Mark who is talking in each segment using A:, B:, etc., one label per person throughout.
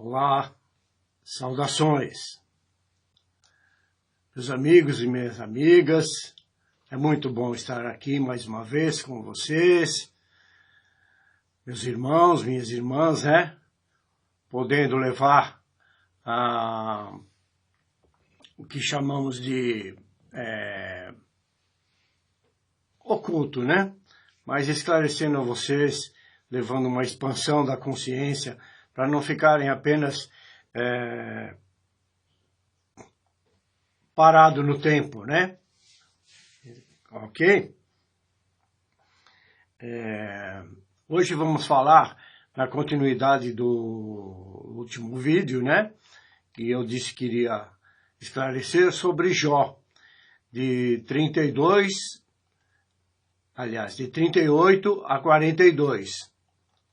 A: Olá, saudações, meus amigos e minhas amigas. É muito bom estar aqui mais uma vez com vocês, meus irmãos, minhas irmãs, né? Podendo levar o que chamamos de oculto, né? Mas esclarecendo a vocês, levando uma expansão da consciência, para não ficarem apenas parado no tempo, né? Ok? Hoje vamos falar, na continuidade do último vídeo, né? Que eu disse que iria esclarecer sobre Jó, de 38 a 42,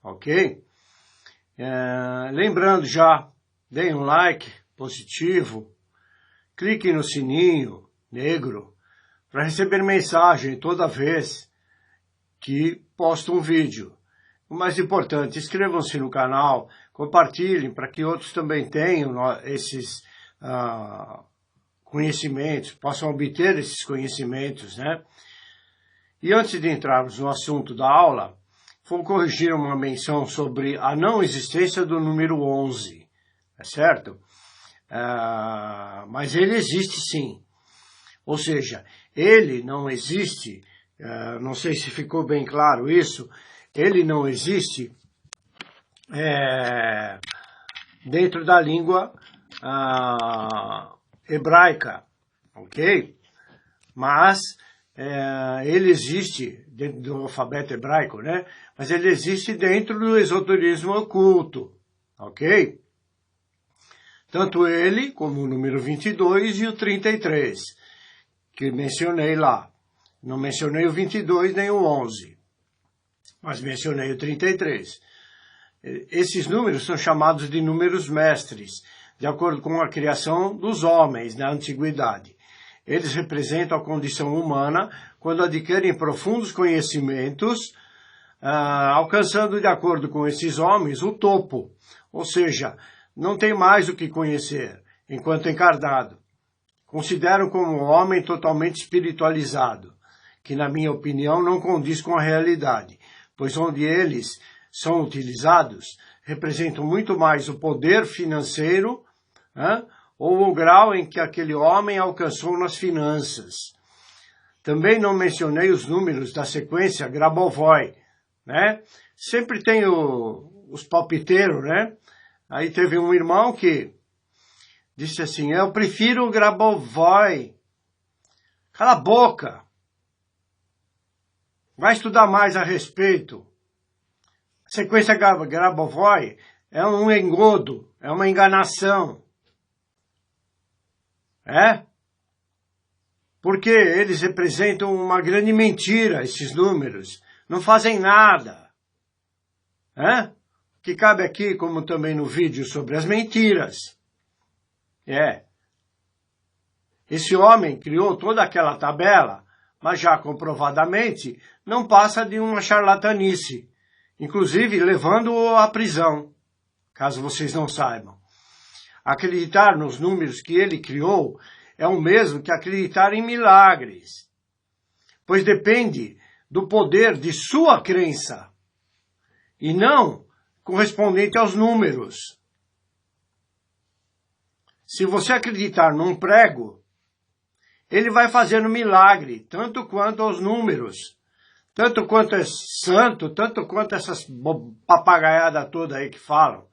A: ok? Lembrando já, deem um like positivo, clique no sininho negro para receber mensagem toda vez que posto um vídeo. O mais importante, inscrevam-se no canal, compartilhem para que outros também tenham esses conhecimentos, possam obter esses conhecimentos, né? E antes de entrarmos no assunto da aula, vou corrigir uma menção sobre a não existência do número 11, é certo? Mas ele existe sim. Ou seja, ele não existe, não sei se ficou bem claro isso, ele não existe dentro da língua hebraica, ok? Mas ele existe dentro do alfabeto hebraico, né? Mas ele existe dentro do esoterismo oculto, ok? Tanto ele, como o número 22 e o 33, que mencionei lá. Não mencionei o 22 nem o 11, mas mencionei o 33. Esses números são chamados de números mestres, de acordo com a criação dos homens na antiguidade. Eles representam a condição humana quando adquirem profundos conhecimentos, alcançando, de acordo com esses homens, o topo. Ou seja, não tem mais o que conhecer enquanto encarnado. Consideram como um homem totalmente espiritualizado, que, na minha opinião, não condiz com a realidade, pois onde eles são utilizados, representam muito mais o poder financeiro, ou o grau em que aquele homem alcançou nas finanças. Também não mencionei os números da sequência Grabovoi, né? Sempre tem os palpiteiros, né? Aí teve um irmão que disse assim, eu prefiro o Grabovoi. Cala a boca! Vai estudar mais a respeito. A sequência Grabovoi é um engodo, é uma enganação. Porque eles representam uma grande mentira, esses números. Não fazem nada. O que cabe aqui, como também no vídeo sobre as mentiras. Esse homem criou toda aquela tabela, mas já comprovadamente não passa de uma charlatanice, inclusive levando-o à prisão, caso vocês não saibam. Acreditar nos números que ele criou é o mesmo que acreditar em milagres, pois depende do poder de sua crença e não correspondente aos números. Se você acreditar num prego, ele vai fazer um milagre, tanto quanto aos números, tanto quanto é santo, tanto quanto essas papagaiadas toda aí que falam,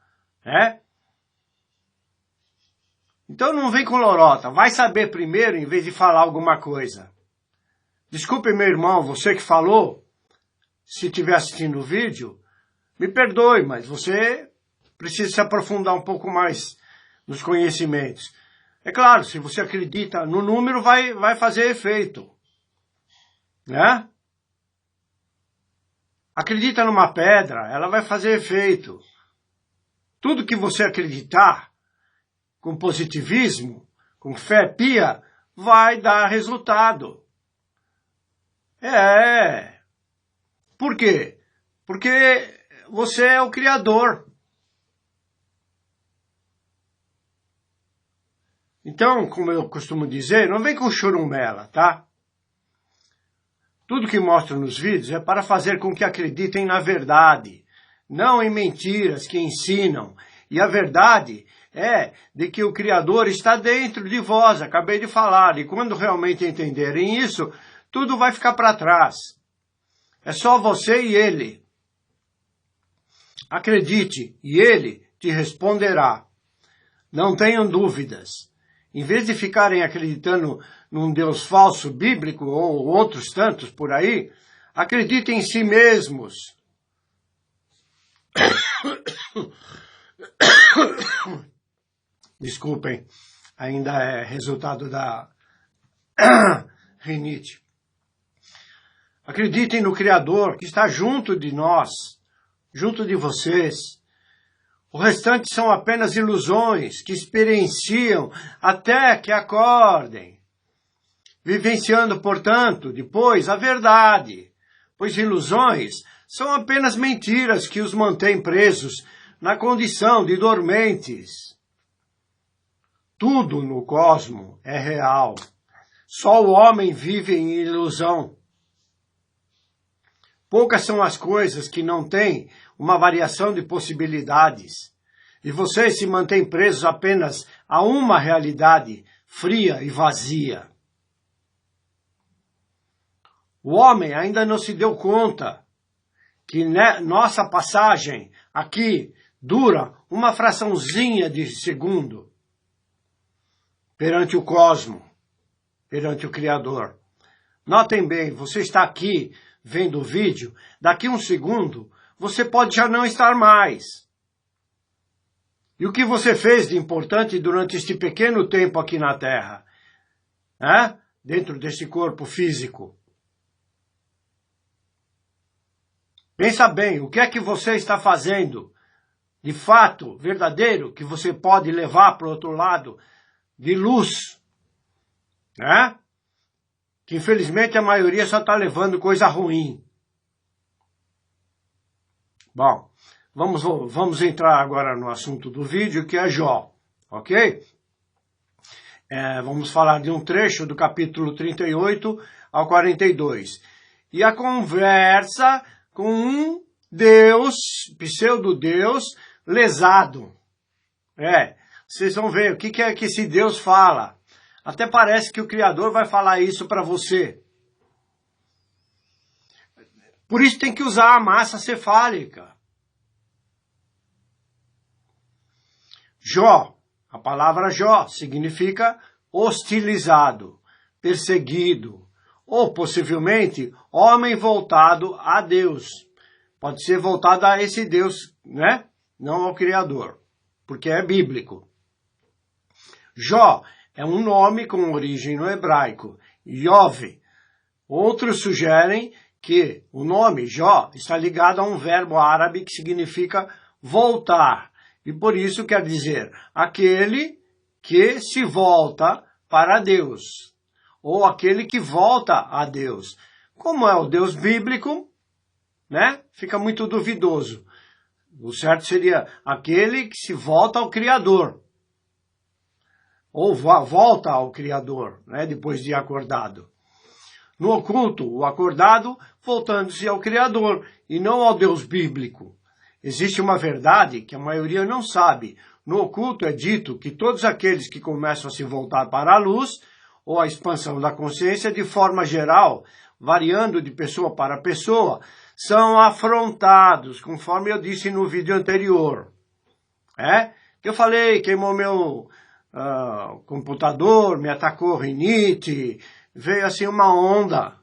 A: Então não vem com lorota, vai saber primeiro em vez de falar alguma coisa. Desculpe, meu irmão, você que falou, se estiver assistindo o vídeo, me perdoe, mas você precisa se aprofundar um pouco mais nos conhecimentos. É claro, se você acredita no número, vai fazer efeito, né? Acredita numa pedra, ela vai fazer efeito. Tudo que você acreditar, com positivismo, com fé pia, vai dar resultado. Por quê? Porque você é o criador. Então, como eu costumo dizer, não vem com churumbela, tá? Tudo que mostro nos vídeos é para fazer com que acreditem na verdade, não em mentiras que ensinam. E a verdade é de que o Criador está dentro de vós, acabei de falar, e quando realmente entenderem isso, tudo vai ficar para trás. É só você e Ele. Acredite, e Ele te responderá. Não tenham dúvidas. Em vez de ficarem acreditando num Deus falso bíblico ou outros tantos por aí, acreditem em si mesmos. Desculpem, ainda é resultado da rinite. Acreditem no Criador que está junto de nós, junto de vocês. O restante são apenas ilusões que experienciam até que acordem, vivenciando, portanto, depois a verdade, pois ilusões são apenas mentiras que os mantêm presos na condição de dormentes. Tudo no cosmos é real. Só o homem vive em ilusão. Poucas são as coisas que não têm uma variação de possibilidades. E vocês se mantêm presos apenas a uma realidade fria e vazia. O homem ainda não se deu conta que nossa passagem aqui dura uma fraçãozinha de segundo perante o cosmos, perante o Criador. Notem bem, você está aqui vendo o vídeo, daqui um segundo você pode já não estar mais. E o que você fez de importante durante este pequeno tempo aqui na Terra? Dentro deste corpo físico? Pensa bem, o que é que você está fazendo, de fato, verdadeiro, que você pode levar para o outro lado de luz, que infelizmente a maioria só está levando coisa ruim. Bom, vamos entrar agora no assunto do vídeo, que é Jó, ok? Vamos falar de um trecho do capítulo 38 ao 42. E a conversa com um Deus, pseudo-Deus, lesado. Vocês vão ver o que é que esse Deus fala. Até parece que o Criador vai falar isso para você. Por isso tem que usar a massa cefálica. Jó, a palavra Jó significa hostilizado, perseguido, ou possivelmente homem voltado a Deus. Pode ser voltado a esse Deus, não ao Criador, porque é bíblico. Jó é um nome com origem no hebraico, Iov. Outros sugerem que o nome Jó está ligado a um verbo árabe que significa voltar. E por isso quer dizer aquele que se volta para Deus. Ou aquele que volta a Deus. Como é o Deus bíblico, fica muito duvidoso. O certo seria aquele que se volta ao Criador. Ou volta ao Criador, depois de acordado. No oculto, o acordado voltando-se ao Criador e não ao Deus bíblico. Existe uma verdade que a maioria não sabe. No oculto é dito que todos aqueles que começam a se voltar para a luz, ou a expansão da consciência, de forma geral, variando de pessoa para pessoa, são afrontados, conforme eu disse no vídeo anterior. Que eu falei, queimou meu computador, me atacou rinite, veio assim uma onda,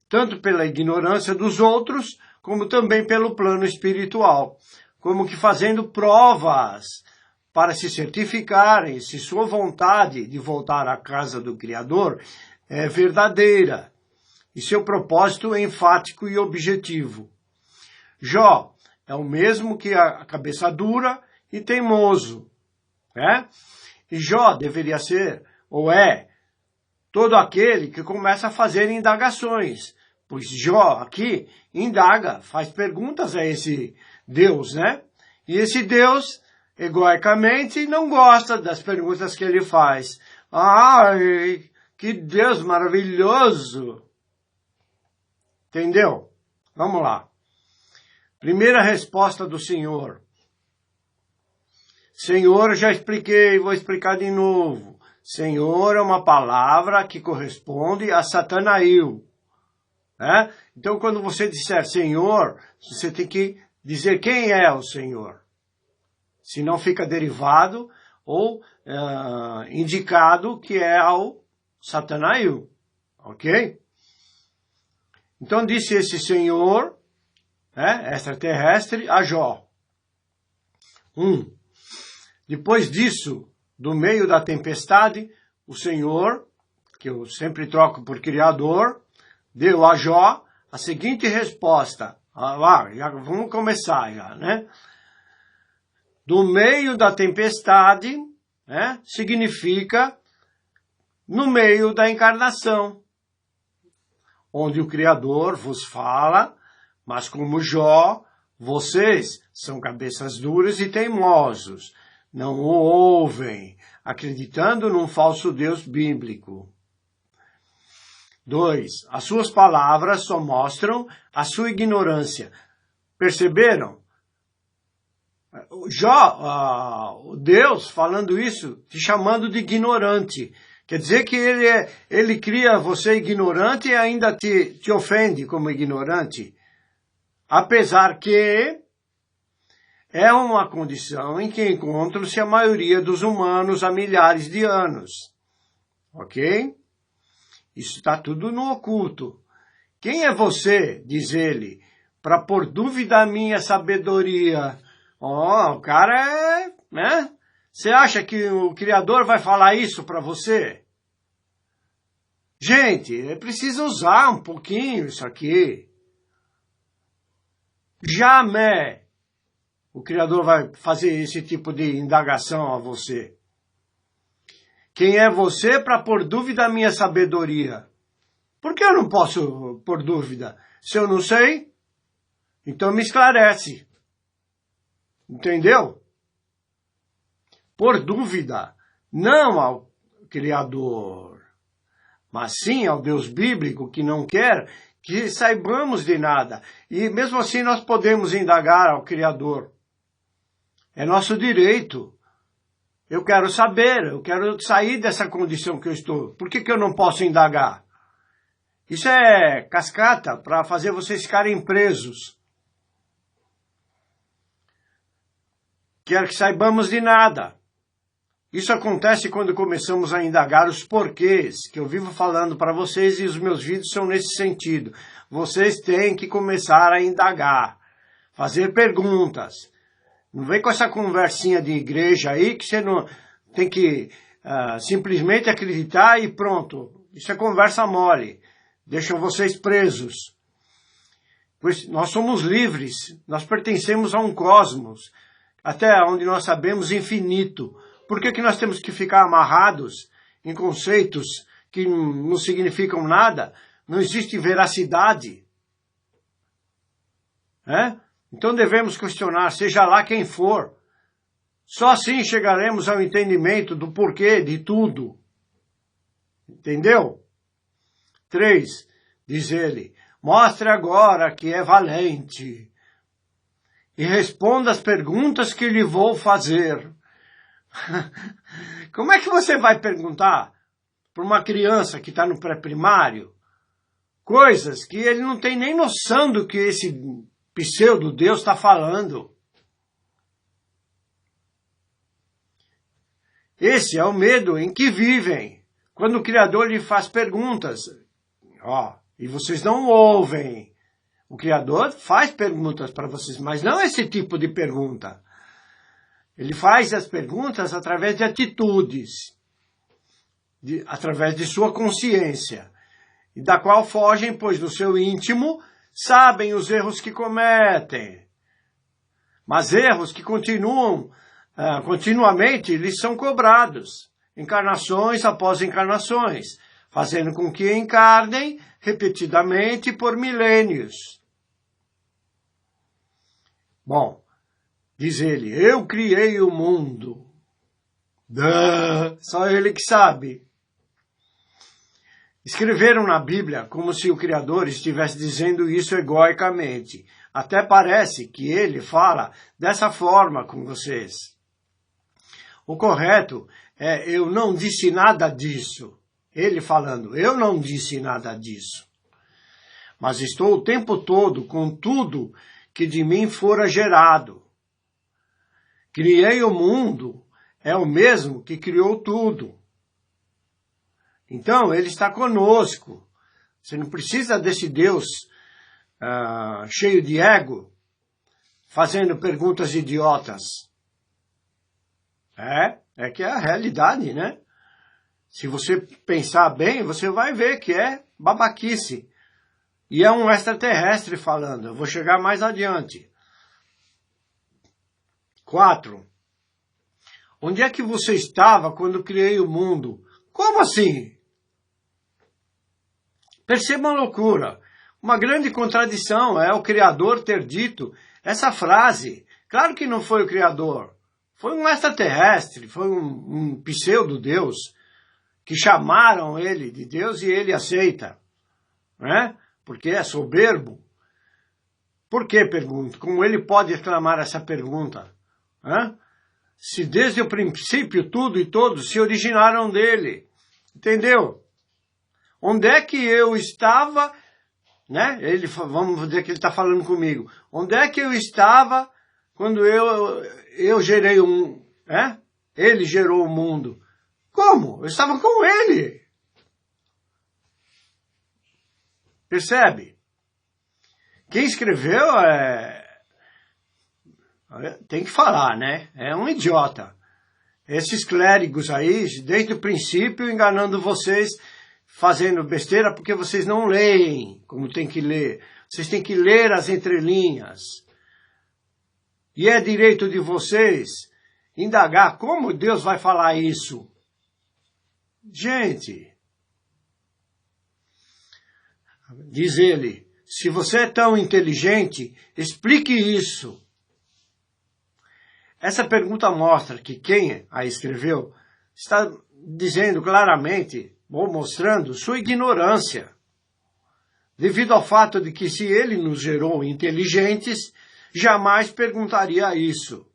A: tanto pela ignorância dos outros, como também pelo plano espiritual, como que fazendo provas para se certificarem se sua vontade de voltar à casa do Criador é verdadeira, e seu propósito é enfático e objetivo. Jó é o mesmo que a cabeça dura e teimoso, E Jó deveria ser, ou é, todo aquele que começa a fazer indagações, pois Jó aqui indaga, faz perguntas a esse Deus, E esse Deus, egoicamente, não gosta das perguntas que ele faz. Ai, que Deus maravilhoso! Entendeu? Vamos lá. Primeira resposta do Senhor. Senhor, eu já expliquei, vou explicar de novo. Senhor é uma palavra que corresponde a Satanael. Né? Então, quando você disser Senhor, você tem que dizer quem é o Senhor. Senão fica derivado ou indicado que é ao Satanael. Ok? Então, disse esse Senhor, extraterrestre, a Jó. Depois disso, do meio da tempestade, o Senhor, que eu sempre troco por Criador, deu a Jó a seguinte resposta. Já vamos começar já, né? Do meio da tempestade, significa no meio da encarnação, onde o Criador vos fala, mas como Jó, vocês são cabeças duras e teimosos, não o ouvem, acreditando num falso Deus bíblico. 2. As suas palavras só mostram a sua ignorância. Perceberam? Jó, Deus falando isso, te chamando de ignorante. Quer dizer que ele cria você ignorante e ainda te ofende como ignorante. Apesar que é uma condição em que encontram-se a maioria dos humanos há milhares de anos. Ok? Isso está tudo no oculto. Quem é você, diz ele, para pôr dúvida a minha sabedoria? O cara é, né? Você acha que o Criador vai falar isso para você? Gente, é preciso usar um pouquinho isso aqui. Jamais o Criador vai fazer esse tipo de indagação a você. Quem é você para pôr dúvida a minha sabedoria? Por que eu não posso pôr dúvida? Se eu não sei, então me esclarece. Entendeu? Por dúvida, não ao Criador, mas sim ao Deus bíblico que não quer que saibamos de nada. E mesmo assim nós podemos indagar ao Criador. É nosso direito. Eu quero saber, eu quero sair dessa condição que eu estou. Por que eu não posso indagar? Isso é cascata para fazer vocês ficarem presos. Quer que saibamos de nada. Isso acontece quando começamos a indagar os porquês, que eu vivo falando para vocês e os meus vídeos são nesse sentido. Vocês têm que começar a indagar, fazer perguntas. Não vem com essa conversinha de igreja aí que você não tem que simplesmente acreditar e pronto. Isso é conversa mole. Deixam vocês presos. Pois nós somos livres, nós pertencemos a um cosmos, até onde nós sabemos infinito. Por que nós temos que ficar amarrados em conceitos que não significam nada? Não existe veracidade. Então devemos questionar, seja lá quem for. Só assim chegaremos ao entendimento do porquê de tudo. Entendeu? 3. Diz ele, mostre agora que é valente e responda as perguntas que lhe vou fazer. Como é que você vai perguntar para uma criança que está no pré-primário coisas que ele não tem nem noção do que esse pseudo-Deus está falando? Esse é o medo em que vivem, quando o Criador lhe faz perguntas. E vocês não ouvem. O Criador faz perguntas para vocês, mas não esse tipo de pergunta. Ele faz as perguntas através de atitudes, através de sua consciência, e da qual fogem, pois no seu íntimo sabem os erros que cometem. Mas erros que continuamente lhes são cobrados, encarnações após encarnações, fazendo com que encarnem repetidamente por milênios. Bom, Diz ele, eu criei o mundo. Só ele que sabe. Escreveram na Bíblia como se o Criador estivesse dizendo isso egoicamente. Até parece que ele fala dessa forma com vocês. O correto é, eu não disse nada disso. Ele falando, eu não disse nada disso. Mas estou o tempo todo com tudo que de mim fora gerado. Criei o mundo, é o mesmo que criou tudo. Então, ele está conosco. Você não precisa desse Deus cheio de ego, fazendo perguntas idiotas. É que é a realidade, né? Se você pensar bem, você vai ver que é babaquice. E é um extraterrestre falando. Eu vou chegar mais adiante. 4. Onde é que você estava quando criei o mundo? Como assim? Perceba a loucura. Uma grande contradição é o Criador ter dito essa frase. Claro que não foi o Criador. Foi um extraterrestre, foi um pseudo-deus que chamaram ele de Deus e ele aceita. Né? Porque é soberbo. Por que, pergunto? Como ele pode exclamar essa pergunta? Se desde o princípio tudo e todos se originaram dele. Entendeu? Onde é que eu estava, né? Vamos dizer que ele está falando comigo. Onde é que eu estava quando eu gerei ele gerou o mundo? Como? Eu estava com ele. Percebe? Quem escreveu tem que falar, né? É um idiota. Esses clérigos aí, desde o princípio, enganando vocês, fazendo besteira porque vocês não leem como tem que ler. Vocês têm que ler as entrelinhas. E é direito de vocês indagar como Deus vai falar isso. Gente, diz ele, se você é tão inteligente, explique isso. Essa pergunta mostra que quem a escreveu está dizendo claramente, ou mostrando, sua ignorância, devido ao fato de que se ele nos gerou inteligentes, jamais perguntaria isso.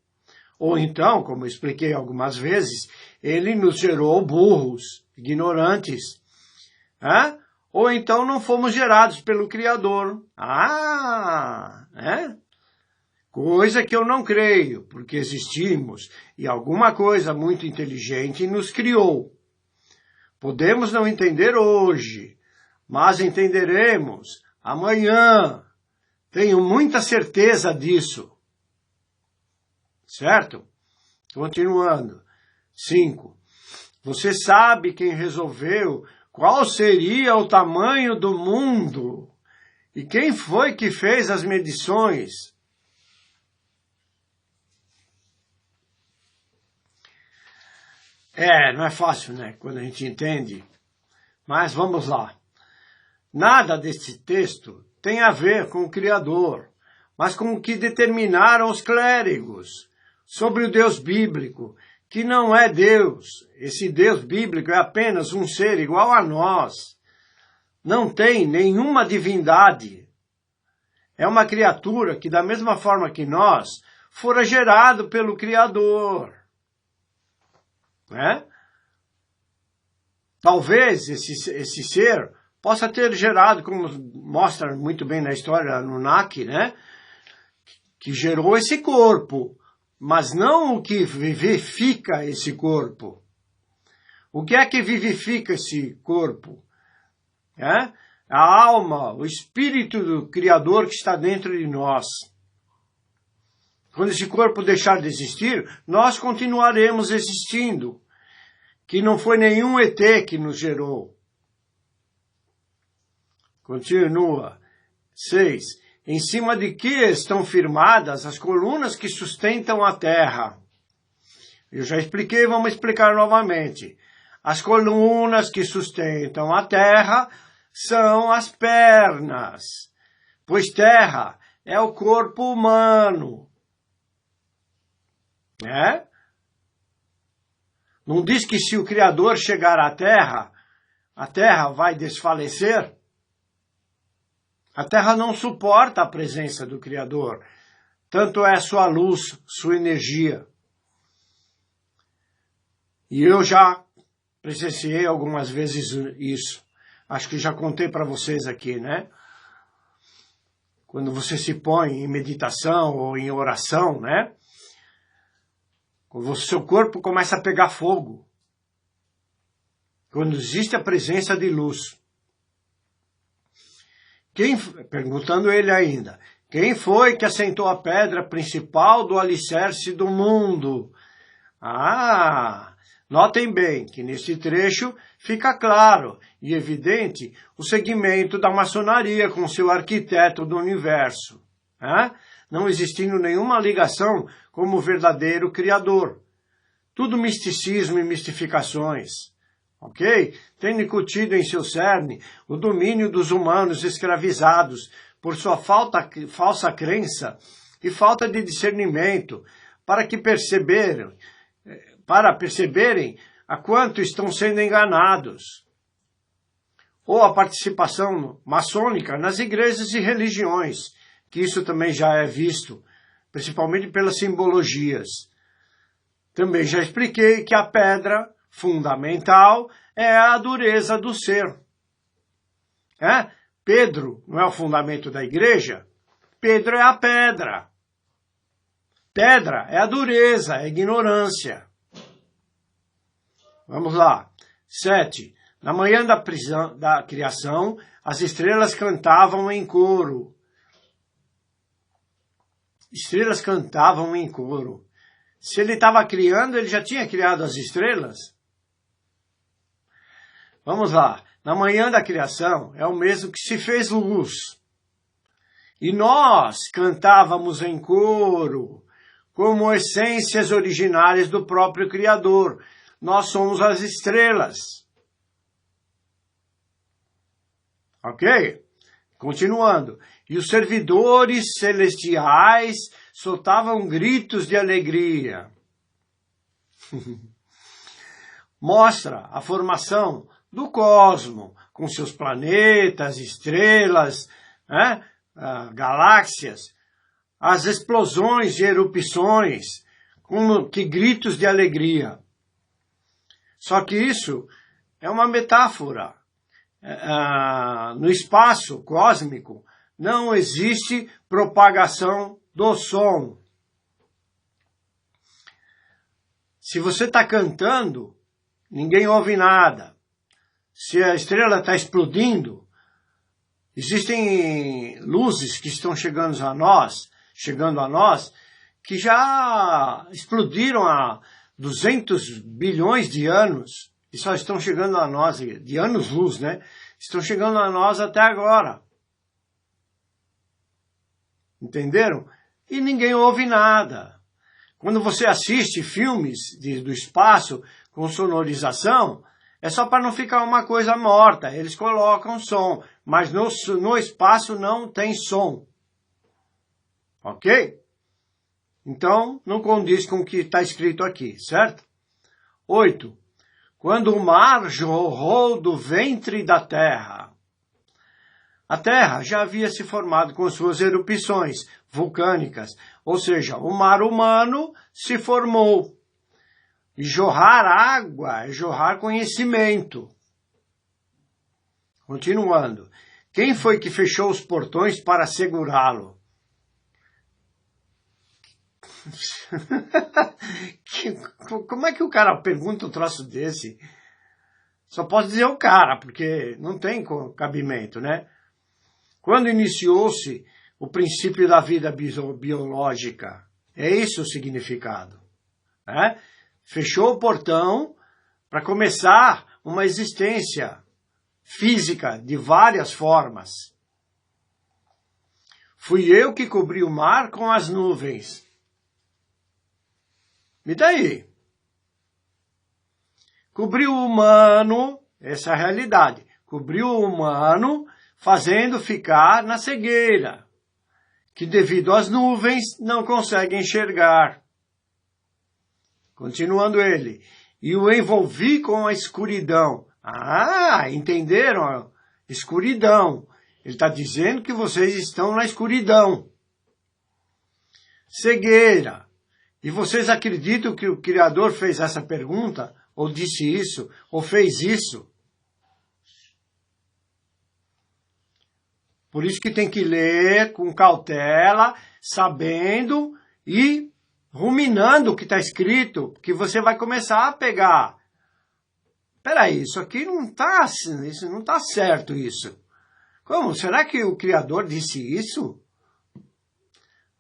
A: Ou então, como expliquei algumas vezes, ele nos gerou burros, ignorantes. Ou então não fomos gerados pelo Criador. Coisa que eu não creio, porque existimos e alguma coisa muito inteligente nos criou. Podemos não entender hoje, mas entenderemos amanhã. Tenho muita certeza disso. Certo? Continuando. 5. Você sabe quem resolveu qual seria o tamanho do mundo e quem foi que fez as medições? Não é fácil, né? Quando a gente entende. Mas vamos lá. Nada desse texto tem a ver com o Criador, mas com o que determinaram os clérigos sobre o Deus bíblico, que não é Deus. Esse Deus bíblico é apenas um ser igual a nós. Não tem nenhuma divindade. É uma criatura que, da mesma forma que nós, fora gerado pelo Criador. Talvez esse ser possa ter gerado, como mostra muito bem na história no Anunnaki, né? Que gerou esse corpo, mas não o que vivifica esse corpo. O que é que vivifica esse corpo? A alma, o espírito do Criador que está dentro de nós. Quando esse corpo deixar de existir, nós continuaremos existindo. Que não foi nenhum ET que nos gerou. Continua. 6. Em cima de que estão firmadas as colunas que sustentam a terra? Eu já expliquei, vamos explicar novamente. As colunas que sustentam a terra são as pernas, pois terra é o corpo humano. né? Não diz que se o Criador chegar à Terra, a Terra vai desfalecer? A Terra não suporta a presença do Criador. Tanto é sua luz, sua energia. E eu já presenciei algumas vezes isso. Acho que já contei para vocês aqui, né? Quando você se põe em meditação ou em oração, né? Quando o seu corpo começa a pegar fogo. Quando existe a presença de luz. Perguntando ele ainda, quem foi que assentou a pedra principal do alicerce do mundo? Notem bem que nesse trecho fica claro e evidente o segmento da maçonaria com seu arquiteto do universo, não existindo nenhuma ligação como o verdadeiro Criador. Tudo misticismo e mistificações. Ok? Tendo incutido em seu cerne o domínio dos humanos escravizados por sua falsa crença e falta de discernimento para perceberem a quanto estão sendo enganados. Ou a participação maçônica nas igrejas e religiões, que isso também já é visto, principalmente pelas simbologias. Também já expliquei que a pedra fundamental é a dureza do ser. Pedro não é o fundamento da igreja? Pedro é a pedra. Pedra é a dureza, é a ignorância. Vamos lá. 7. Na manhã da criação, as estrelas cantavam em coro. Estrelas cantavam em coro. Se ele estava criando, ele já tinha criado as estrelas? Vamos lá. Na manhã da criação é o mesmo que se fez luz. E nós cantávamos em coro, como essências originárias do próprio Criador. Nós somos as estrelas. Ok? Continuando. E os servidores celestiais soltavam gritos de alegria. Mostra a formação do cosmo, com seus planetas, estrelas, galáxias, as explosões e erupções, que gritos de alegria. Só que isso é uma metáfora. No espaço cósmico não existe propagação do som. Se você está cantando, ninguém ouve nada. Se a estrela está explodindo, existem luzes que estão chegando a nós, que já explodiram há 200 bilhões de anos e só estão chegando a nós, de anos-luz, né? Estão chegando a nós até agora. Entenderam? E ninguém ouve nada. Quando você assiste filmes do espaço com sonorização, é só para não ficar uma coisa morta. Eles colocam som, mas no espaço não tem som. Ok? Então, não condiz com o que está escrito aqui, certo? 8. Quando o mar jorrou do ventre da terra. A terra já havia se formado com suas erupções vulcânicas, ou seja, o mar humano se formou. E jorrar água é jorrar conhecimento. Continuando. Quem foi que fechou os portões para segurá-lo? Como é que o cara pergunta um troço desse? Só posso dizer o cara, porque não tem cabimento, né? Quando iniciou-se o princípio da vida biológica, é esse o significado, né? Fechou o portão para começar uma existência física de várias formas. Fui eu que cobri o mar com as nuvens. E daí? Cobriu o humano, essa é a realidade, cobriu o humano fazendo ficar na cegueira, que devido às nuvens não consegue enxergar. Continuando ele. E o envolvi com a escuridão. Ah, entenderam? Escuridão. Ele está dizendo que vocês estão na escuridão. Cegueira. E vocês acreditam que o Criador fez essa pergunta? Ou disse isso? Ou fez isso? Por isso que tem que ler com cautela, sabendo e ruminando o que está escrito, que você vai começar a pegar. Peraí, isso aqui não está certo isso. Como? Será que o Criador disse isso?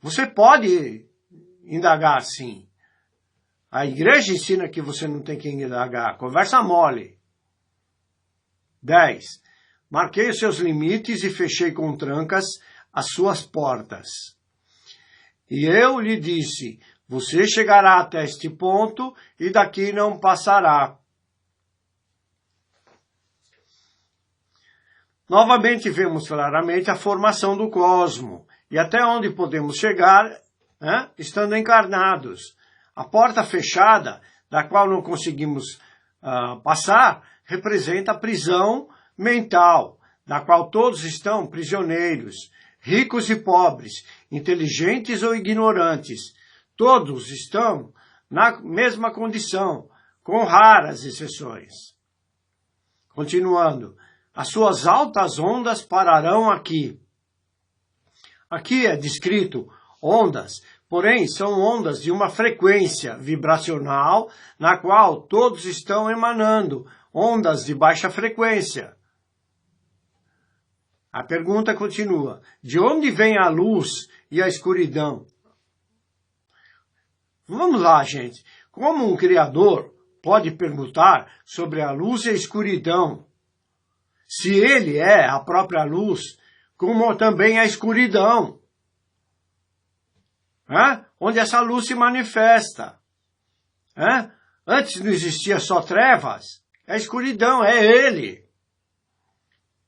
A: Você pode indagar, sim. A igreja ensina que você não tem que indagar. Conversa mole. 10. Marquei os seus limites e fechei com trancas as suas portas. E eu lhe disse, você chegará até este ponto e daqui não passará. Novamente vemos claramente a formação do cosmo e até onde podemos chegar, estando encarnados. A porta fechada, da qual não conseguimos passar, representa a prisão mental, da qual todos estão prisioneiros, ricos e pobres, inteligentes ou ignorantes. Todos estão na mesma condição, com raras exceções. Continuando. As suas altas ondas pararão aqui. Aqui é descrito ondas, porém são ondas de uma frequência vibracional na qual todos estão emanando, ondas de baixa frequência. A pergunta continua, de onde vem a luz e a escuridão? Vamos lá, gente. Como um Criador pode perguntar sobre a luz e a escuridão? Se ele é a própria luz, como também a escuridão, onde essa luz se manifesta. Antes não existia só trevas, a escuridão é ele.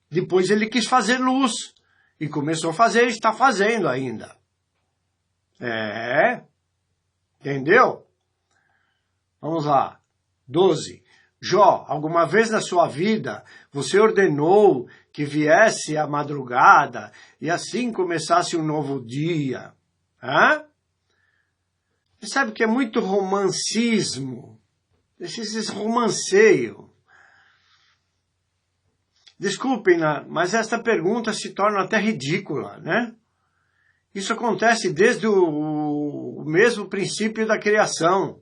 A: Depois ele quis fazer luz, e começou a fazer, e está fazendo ainda. Entendeu? Vamos lá. 12. Jó, alguma vez na sua vida, você ordenou que viesse a madrugada e assim começasse um novo dia? Você sabe que é muito romancismo, esses romanceios. Desculpem, mas esta pergunta se torna até ridícula, né? Isso acontece desde o mesmo princípio da criação.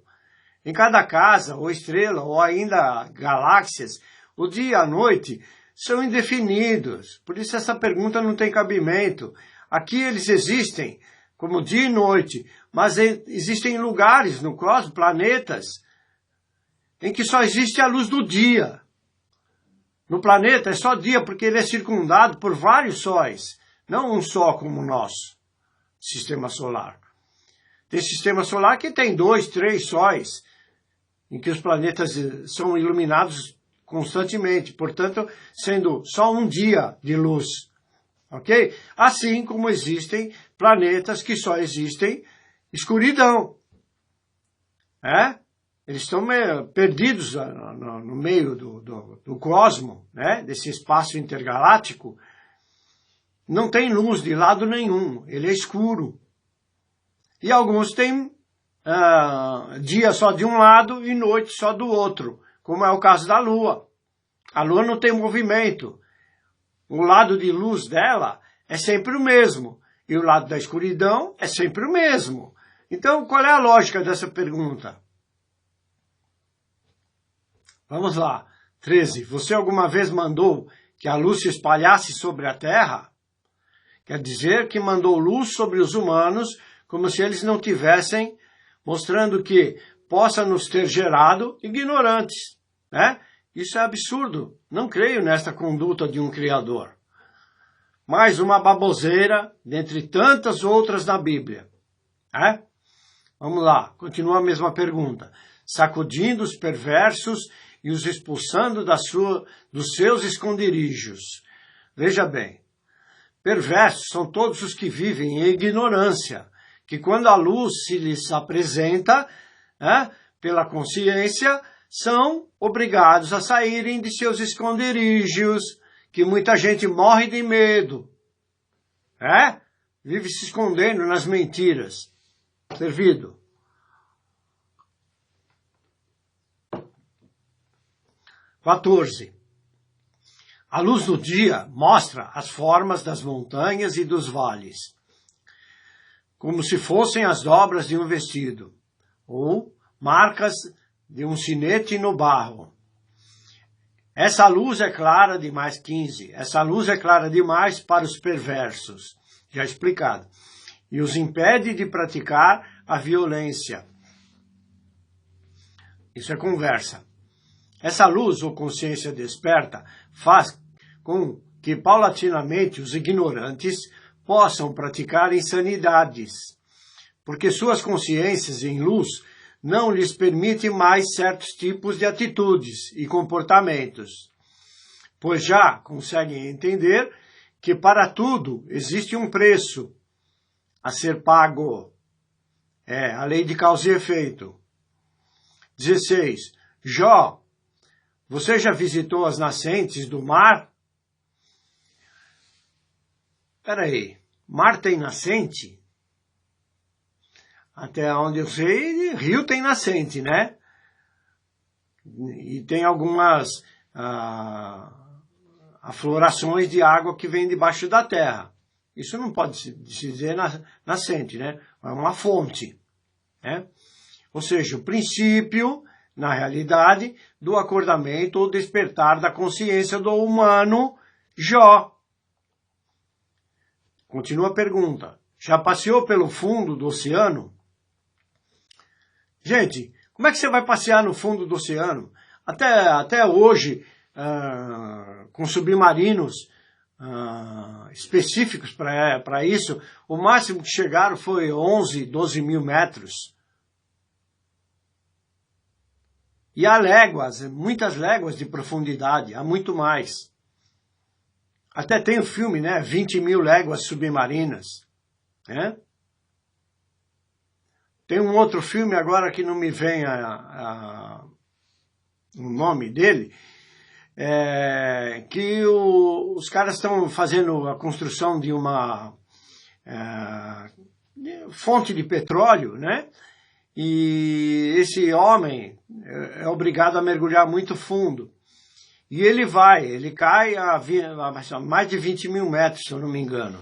A: Em cada casa, ou estrela, ou ainda galáxias, o dia e a noite são indefinidos. Por isso essa pergunta não tem cabimento. Aqui eles existem como dia e noite, mas existem lugares no cosmos, planetas, em que só existe a luz do dia. No planeta é só dia porque ele é circundado por vários sóis, não um só como o nosso sistema solar. Tem sistema solar que tem 2, 3 sóis, em que os planetas são iluminados constantemente, portanto, sendo só um dia de luz, ok? Assim como existem planetas que só existem escuridão, Eles estão perdidos no meio do cosmos, desse espaço intergaláctico. Não tem luz de lado nenhum, ele é escuro. E alguns têm dia só de um lado e noite só do outro, como é o caso da Lua. A Lua não tem movimento. O lado de luz dela é sempre o mesmo, e o lado da escuridão é sempre o mesmo. Então, qual é a lógica dessa pergunta? Vamos lá. 13. Você alguma vez mandou que a luz se espalhasse sobre a Terra? Quer dizer que mandou luz sobre os humanos, como se eles não tivessem, mostrando que possa nos ter gerado ignorantes, Isso é absurdo. Não creio nesta conduta de um Criador. Mais uma baboseira, dentre tantas outras na Bíblia, Vamos lá, continua a mesma pergunta. Sacudindo os perversos e os expulsando dos seus esconderijos. Veja bem, perversos são todos os que vivem em ignorância, que quando a luz se lhes apresenta, pela consciência são obrigados a saírem de seus esconderijos, que muita gente morre de medo. Vive se escondendo nas mentiras. Servido. 14. A luz do dia mostra as formas das montanhas e dos vales, como se fossem as dobras de um vestido, ou marcas de um sinete no barro. Essa luz é clara demais, 15. Essa luz é clara demais para os perversos, já explicado, e os impede de praticar a violência. Isso é conversa. Essa luz ou consciência desperta faz com que paulatinamente os ignorantes possam praticar insanidades, porque suas consciências em luz não lhes permitem mais certos tipos de atitudes e comportamentos, pois já conseguem entender que para tudo existe um preço a ser pago. A lei de causa e efeito. 16. Jó, você já visitou as nascentes do mar? Espera aí, mar tem nascente? Até onde eu sei, rio tem nascente, né? E tem algumas aflorações de água que vem debaixo da terra. Isso não pode se dizer nascente, né? É uma fonte, né? Ou seja, o princípio, na realidade, do acordamento ou despertar da consciência do humano Jó. Continua a pergunta. Já passeou pelo fundo do oceano? Gente, como é que você vai passear no fundo do oceano? Até hoje, com submarinos específicos para isso, o máximo que chegaram foi 11, 12 mil metros. E há léguas, muitas léguas de profundidade, há muito mais. Até tem o filme, né? 20 mil léguas submarinas. Né? Tem um outro filme agora que não me vem o nome dele, que os caras estão fazendo a construção de uma fonte de petróleo, né? E esse homem é obrigado a mergulhar muito fundo. E ele cai a mais de 20 mil metros, se eu não me engano.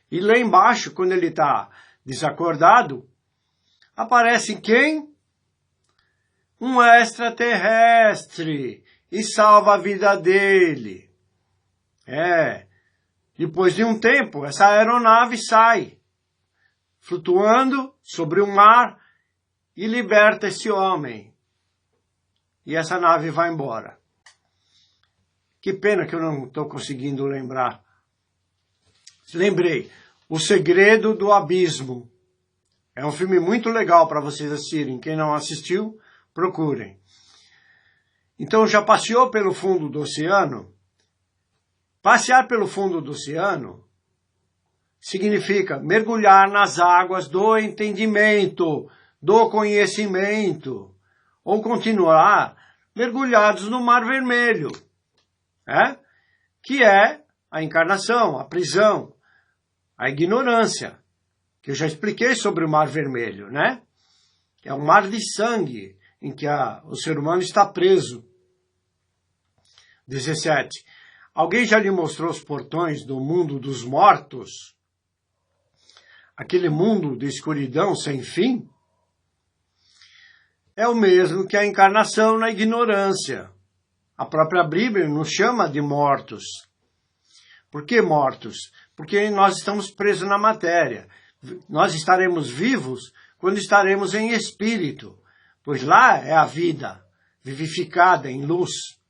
A: E lá embaixo, quando ele está desacordado, aparece quem? Um extraterrestre. E salva a vida dele. Depois de um tempo, essa aeronave sai, flutuando sobre o mar, e liberta esse homem. E essa nave vai embora. Que pena que eu não estou conseguindo lembrar. Lembrei. O Segredo do Abismo. É um filme muito legal para vocês assistirem. Quem não assistiu, procurem. Então, já passeou pelo fundo do oceano? Passear pelo fundo do oceano significa mergulhar nas águas do entendimento, do conhecimento, ou continuar mergulhados no Mar Vermelho, que é a encarnação, a prisão, a ignorância, que eu já expliquei sobre o Mar Vermelho, né? É um mar de sangue em que o ser humano está preso. 17. Alguém já lhe mostrou os portões do mundo dos mortos? Aquele mundo de escuridão sem fim? É o mesmo que a encarnação na ignorância. A própria Bíblia nos chama de mortos. Por que mortos? Porque nós estamos presos na matéria. Nós estaremos vivos quando estaremos em espírito, pois lá é a vida, vivificada em luz.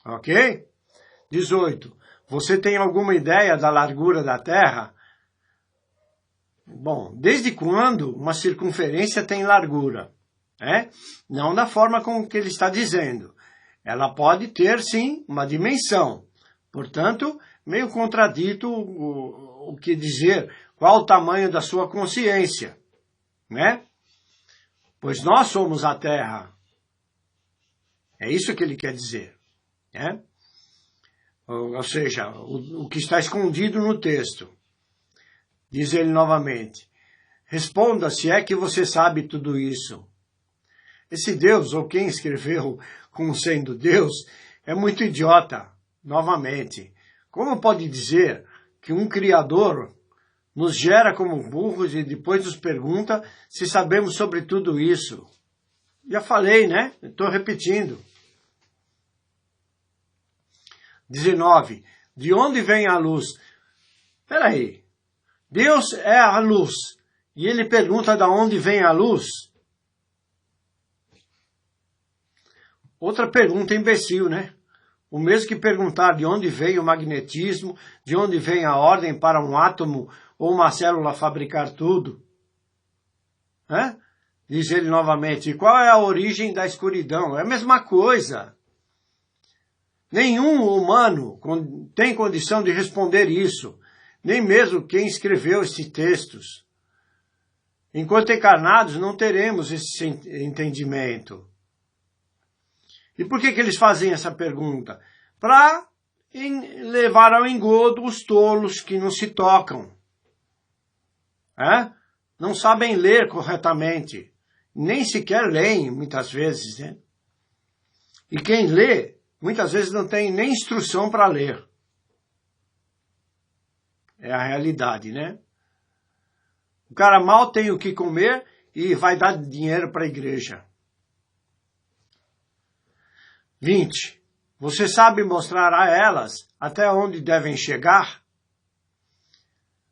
A: Ok? 18. Você tem alguma ideia da largura da Terra? Bom, desde quando uma circunferência tem largura? Não da forma como que ele está dizendo. Ela pode ter, sim, uma dimensão. Portanto, meio contradito o que dizer qual o tamanho da sua consciência, né? pois nós somos a terra. É isso que ele quer dizer, né? Ou seja, o que está escondido no texto. Diz ele novamente, responda se é que você sabe tudo isso. Esse Deus, ou quem escreveu como sendo Deus, é muito idiota, novamente. Como pode dizer que um Criador nos gera como burros e depois nos pergunta se sabemos sobre tudo isso? Já falei, né? Estou repetindo. 19. De onde vem a luz? Espera aí. Deus é a luz. E ele pergunta de onde vem a luz? Outra pergunta imbecil, né? O mesmo que perguntar de onde veio o magnetismo, de onde vem a ordem para um átomo ou uma célula fabricar tudo. Né? Diz ele novamente, e qual é a origem da escuridão? É a mesma coisa. Nenhum humano tem condição de responder isso, nem mesmo quem escreveu esses textos. Enquanto encarnados, não teremos esse entendimento. E por que eles fazem essa pergunta? Para levar ao engodo os tolos que não se tocam. Não sabem ler corretamente. Nem sequer leem, muitas vezes. Né? E quem lê, muitas vezes não tem nem instrução para ler. É a realidade, né? O cara mal tem o que comer e vai dar dinheiro para a igreja. 20. Você sabe mostrar a elas até onde devem chegar?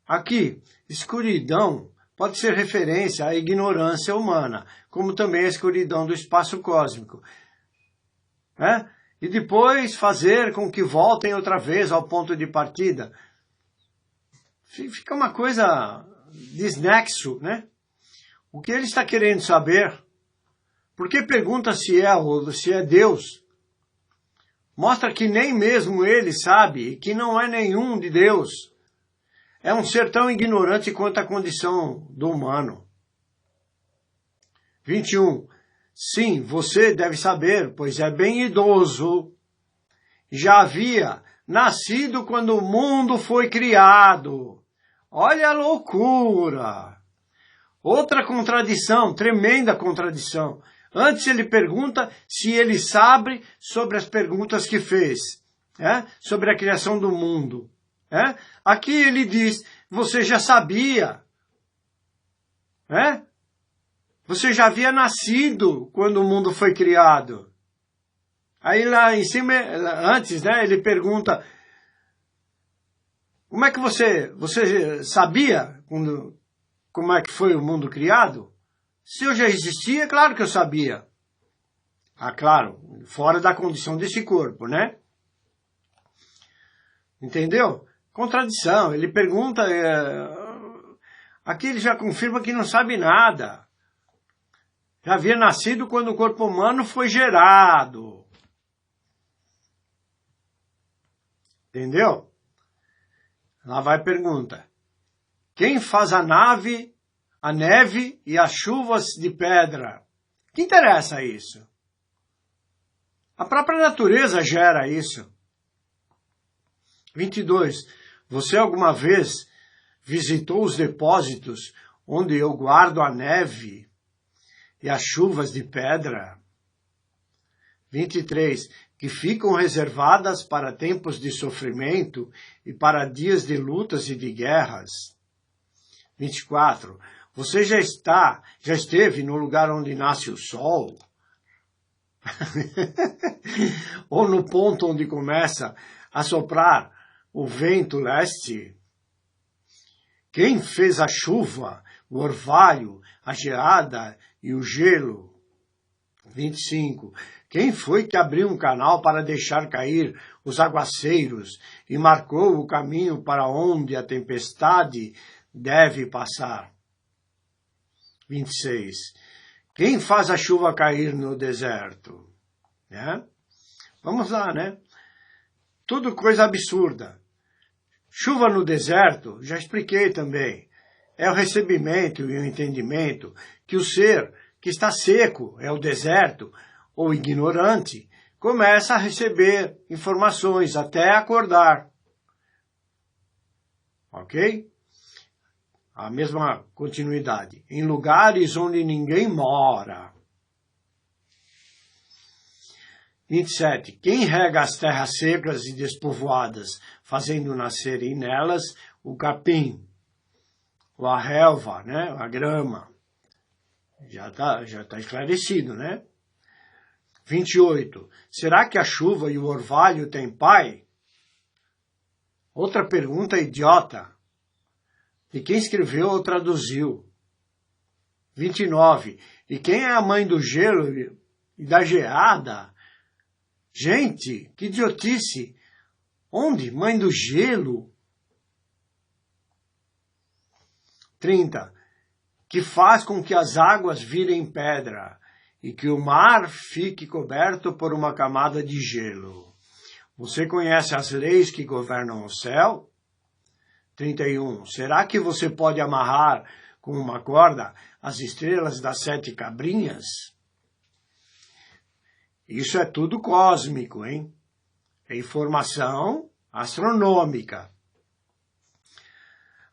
A: Aqui, escuridão pode ser referência à ignorância humana, como também a escuridão do espaço cósmico. E depois fazer com que voltem outra vez ao ponto de partida. Fica uma coisa desnexo, né? O que ele está querendo saber? Por que pergunta se é Deus? Mostra que nem mesmo ele sabe e que não é nenhum de Deus. É um ser tão ignorante quanto a condição do humano. 21. Sim, você deve saber, pois é bem idoso. Já havia nascido quando o mundo foi criado. Olha a loucura! Outra contradição, tremenda contradição. Antes ele pergunta se ele sabe sobre as perguntas que fez, sobre a criação do mundo. Aqui ele diz, você já sabia. Você já havia nascido quando o mundo foi criado. Aí lá em cima, antes, ele pergunta, como é que você sabia como é que foi o mundo criado? Se eu já existia, claro que eu sabia. Claro, fora da condição desse corpo, né? Entendeu? Contradição. Ele pergunta, aqui ele já confirma que não sabe nada. Já havia nascido quando o corpo humano foi gerado. Entendeu? Lá vai a pergunta. Quem faz a neve e as chuvas de pedra? Que interessa isso? A própria natureza gera isso. 22. Você alguma vez visitou os depósitos onde eu guardo a neve e as chuvas de pedra? 23. Que ficam reservadas para tempos de sofrimento e para dias de lutas e de guerras. 24. Você já esteve no lugar onde nasce o sol? Ou no ponto onde começa a soprar o vento leste? Quem fez a chuva, o orvalho, a geada e o gelo? 25. Quem foi que abriu um canal para deixar cair os aguaceiros e marcou o caminho para onde a tempestade deve passar? 26. Quem faz a chuva cair no deserto? Vamos lá, né? Tudo coisa absurda. Chuva no deserto, já expliquei também. É o recebimento e o entendimento que o ser que está seco, é o deserto, ou ignorante, começa a receber informações até acordar. Ok? A mesma continuidade. Em lugares onde ninguém mora. 27. Quem rega as terras secas e despovoadas, fazendo nascerem nelas o capim, ou a relva, né? A grama. Já tá esclarecido, né? 28. Será que a chuva e o orvalho têm pai? Outra pergunta idiota. De quem escreveu ou traduziu? 29. E quem é a mãe do gelo e da geada? Gente, que idiotice! Onde? Mãe do gelo? 30. Que faz com que as águas virem pedra e que o mar fique coberto por uma camada de gelo. Você conhece as leis que governam o céu? 31. Será que você pode amarrar com uma corda as estrelas das 7 cabrinhas? Isso é tudo cósmico, hein? É informação astronômica.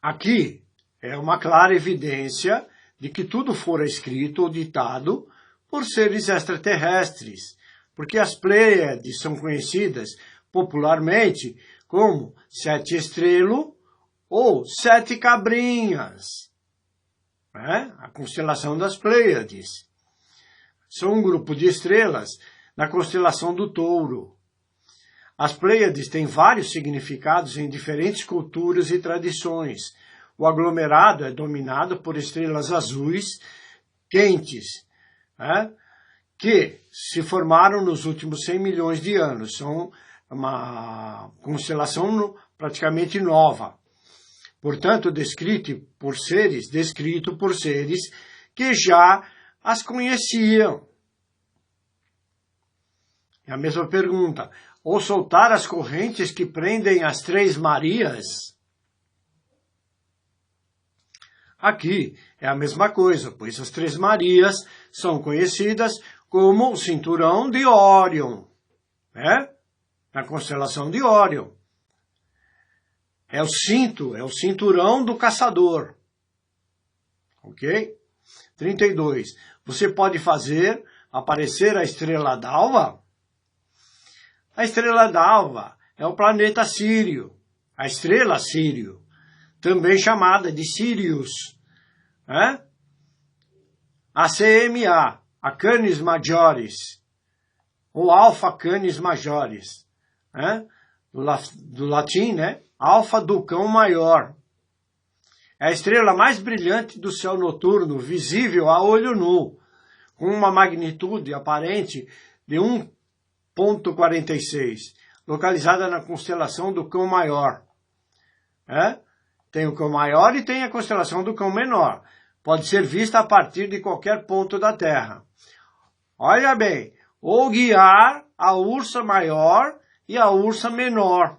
A: Aqui é uma clara evidência de que tudo fora escrito ou ditado por seres extraterrestres, porque as Pleiades são conhecidas popularmente como 7 estrelas ou 7 cabrinhas, né? A constelação das Pleiades. São um grupo de estrelas na constelação do Touro. As Pleiades têm vários significados em diferentes culturas e tradições. O aglomerado é dominado por estrelas azuis quentes, né? Que se formaram nos últimos 100 milhões de anos. São uma constelação praticamente nova. Portanto, descrito por seres que já as conheciam. É a mesma pergunta. Ou soltar as correntes que prendem as 3 Marias? Aqui é a mesma coisa, pois as 3 Marias são conhecidas como o cinturão de Órion, né? Na constelação de Órion. É o cinturão do caçador. Ok? 32. Você pode fazer aparecer a estrela d'alva? A estrela d'alva é o planeta Sírio, a estrela Sírio, também chamada de Sirius, né? A CMA, a Canis Majoris, ou Alpha Canis Majoris, né? Do latim, né? Alfa do cão maior. É a estrela mais brilhante do céu noturno, visível a olho nu, com uma magnitude aparente de 1,46, localizada na constelação do Cão Maior. Tem o Cão Maior e tem a constelação do Cão Menor. Pode ser vista a partir de qualquer ponto da Terra. Olha bem, ou guiar a Ursa Maior e a Ursa Menor.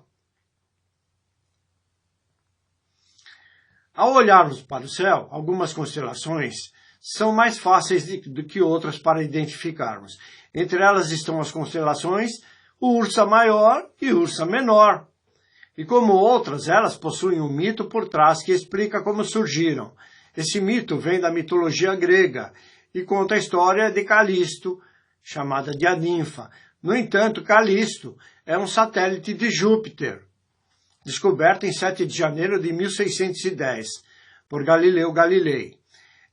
A: Ao olharmos para o céu, algumas constelações são mais fáceis do que outras para identificarmos. Entre elas estão as constelações Ursa Maior e Ursa Menor. E como outras, elas possuem um mito por trás que explica como surgiram. Esse mito vem da mitologia grega e conta a história de Calisto, chamada de a ninfa. No entanto, Calisto é um satélite de Júpiter, descoberto em 7 de janeiro de 1610, por Galileu Galilei.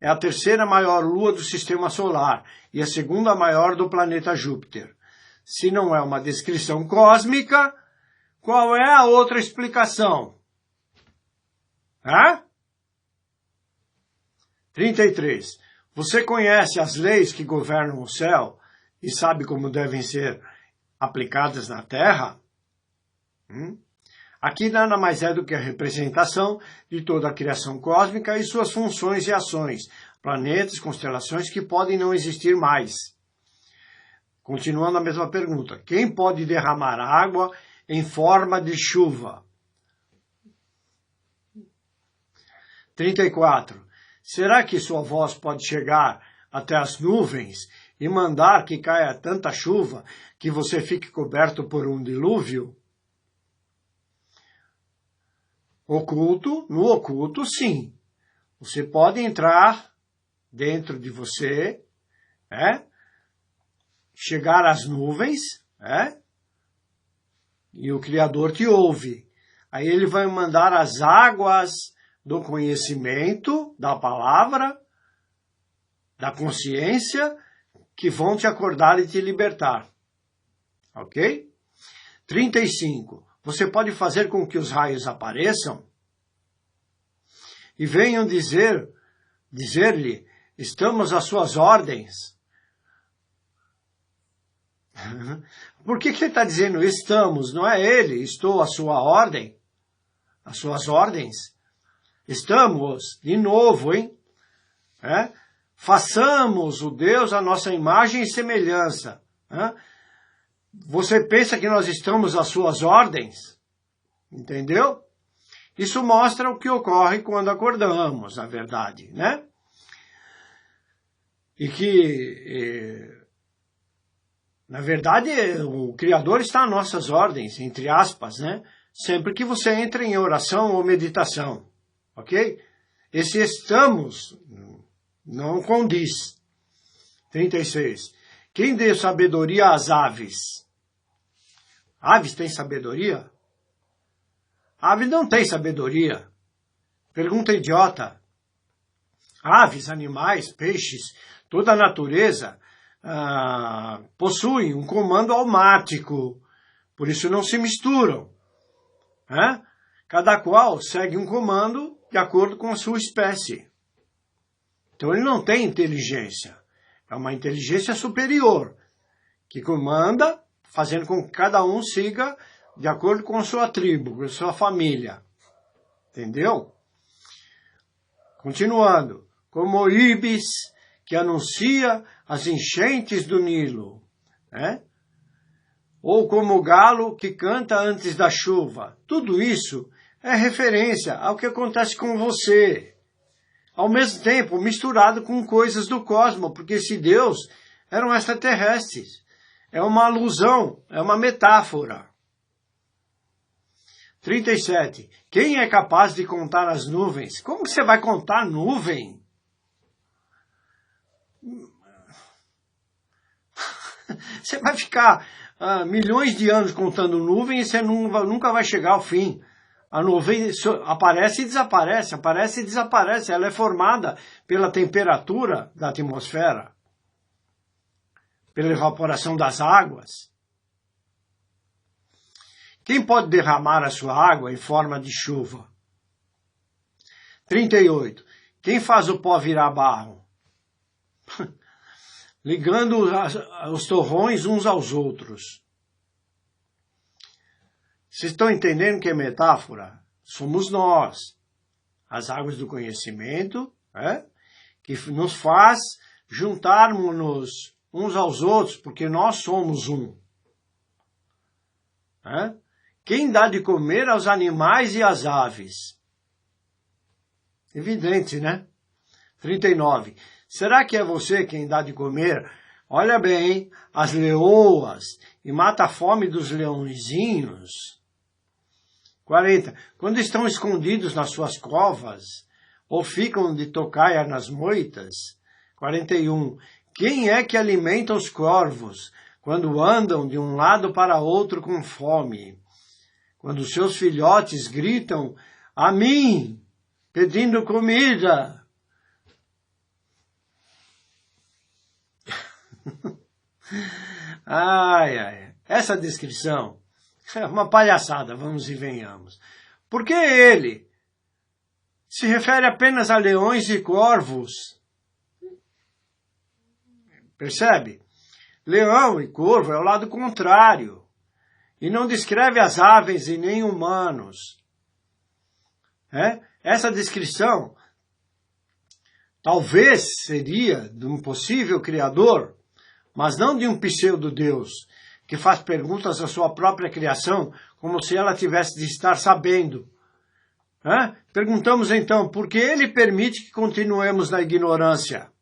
A: É a 3ª maior lua do sistema solar e a 2ª maior do planeta Júpiter. Se não é uma descrição cósmica, qual é a outra explicação? 33. Você conhece as leis que governam o céu e sabe como devem ser aplicadas na Terra? Aqui nada mais é do que a representação de toda a criação cósmica e suas funções e ações, planetas, constelações que podem não existir mais. Continuando a mesma pergunta. Quem pode derramar água em forma de chuva? 34. Será que sua voz pode chegar até as nuvens e mandar que caia tanta chuva que você fique coberto por um dilúvio? Oculto, no oculto, sim. Você pode entrar dentro de você, chegar às nuvens, e o Criador te ouve. Aí ele vai mandar as águas do conhecimento, da palavra, da consciência, que vão te acordar e te libertar. Ok? 35. Você pode fazer com que os raios apareçam e venham dizer-lhe, estamos às suas ordens. Por que ele está dizendo estamos? Não é ele, estou à sua ordem, às suas ordens. Estamos, de novo, façamos o Deus à nossa imagem e semelhança. Você pensa que nós estamos às suas ordens? Entendeu? Isso mostra o que ocorre quando acordamos, na verdade, né? E que, na verdade, o Criador está às nossas ordens, entre aspas, né? Sempre que você entra em oração ou meditação, ok? Esse estamos não condiz. 36. Quem deu sabedoria às aves? Aves têm sabedoria? Aves não têm sabedoria. Pergunta idiota. Aves, animais, peixes, toda a natureza possuem um comando almático. Por isso não se misturam. Cada qual segue um comando de acordo com a sua espécie. Então ele não tem inteligência. É uma inteligência superior, que comanda, fazendo com que cada um siga de acordo com a sua tribo, com a sua família. Entendeu? Continuando. Como o ibis, que anuncia as enchentes do Nilo. Ou como o galo que canta antes da chuva. Tudo isso é referência ao que acontece com você. Ao mesmo tempo, misturado com coisas do cosmos, porque esse Deus eram extraterrestres. É uma alusão, é uma metáfora. 37. Quem é capaz de contar as nuvens? Como que você vai contar nuvem? Você vai ficar milhões de anos contando nuvem e você nunca vai chegar ao fim. A nuvem aparece e desaparece, aparece e desaparece. Ela é formada pela temperatura da atmosfera, pela evaporação das águas. Quem pode derramar a sua água em forma de chuva? 38. Quem faz o pó virar barro? Ligando os torrões uns aos outros. Vocês estão entendendo que é metáfora? Somos nós, as águas do conhecimento, que nos faz juntarmos-nos uns aos outros, porque nós somos um. Quem dá de comer aos animais e às aves? Evidente, né? 39. Será que é você quem dá de comer? Olha bem, as leoas e mata a fome dos leõezinhos. 40. Quando estão escondidos nas suas covas, ou ficam de tocaia nas moitas. 41. Quem é que alimenta os corvos, quando andam de um lado para outro com fome? Quando seus filhotes gritam, a mim, pedindo comida. Essa descrição é uma palhaçada, vamos e venhamos. Porque ele se refere apenas a leões e corvos. Percebe? Leão e corvo é o lado contrário. E não descreve as aves e nem humanos. Essa descrição talvez seria de um possível criador, mas não de um pseudo-deus, que faz perguntas à sua própria criação, como se ela tivesse de estar sabendo. Perguntamos então, por que ele permite que continuemos na ignorância?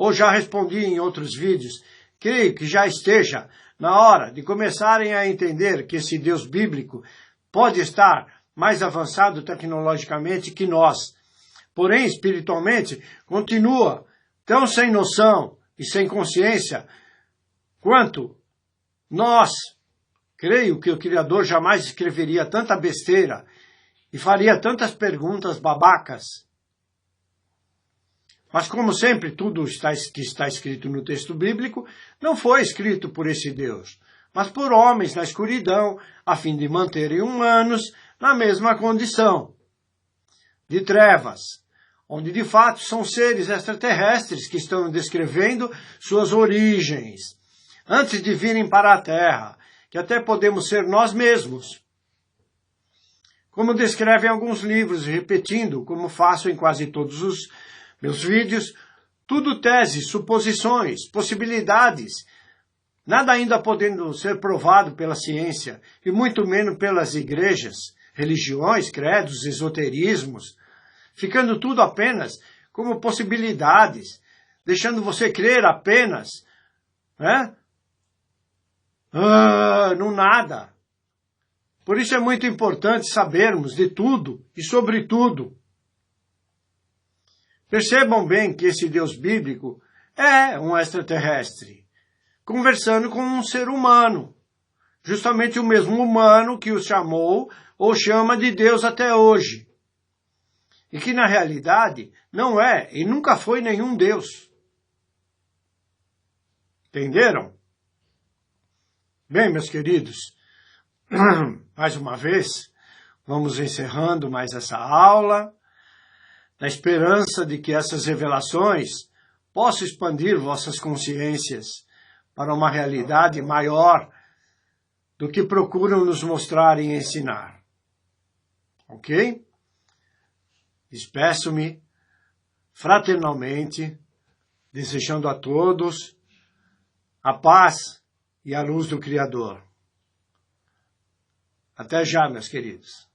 A: ou já respondi em outros vídeos, creio que já esteja na hora de começarem a entender que esse Deus bíblico pode estar mais avançado tecnologicamente que nós. Porém, espiritualmente, continua tão sem noção e sem consciência quanto nós. Creio que o Criador jamais escreveria tanta besteira e faria tantas perguntas babacas. Mas como sempre, tudo que está escrito no texto bíblico não foi escrito por esse Deus, mas por homens na escuridão, a fim de manterem humanos na mesma condição de trevas, onde de fato são seres extraterrestres que estão descrevendo suas origens, antes de virem para a Terra, que até podemos ser nós mesmos. Como descrevem alguns livros, repetindo, como faço em quase todos os meus vídeos, tudo teses, suposições, possibilidades, nada ainda podendo ser provado pela ciência, e muito menos pelas igrejas, religiões, credos, esoterismos, ficando tudo apenas como possibilidades, deixando você crer apenas, no nada. Por isso é muito importante sabermos de tudo e sobre tudo. Percebam bem que esse Deus bíblico é um extraterrestre, conversando com um ser humano, justamente o mesmo humano que o chamou ou chama de Deus até hoje, e que na realidade não é e nunca foi nenhum Deus. Entenderam? Bem, meus queridos, mais uma vez, vamos encerrando mais essa aula, na esperança de que essas revelações possam expandir vossas consciências para uma realidade maior do que procuram nos mostrar e ensinar. Ok? Despeço-me fraternalmente, desejando a todos a paz e a luz do Criador. Até já, meus queridos.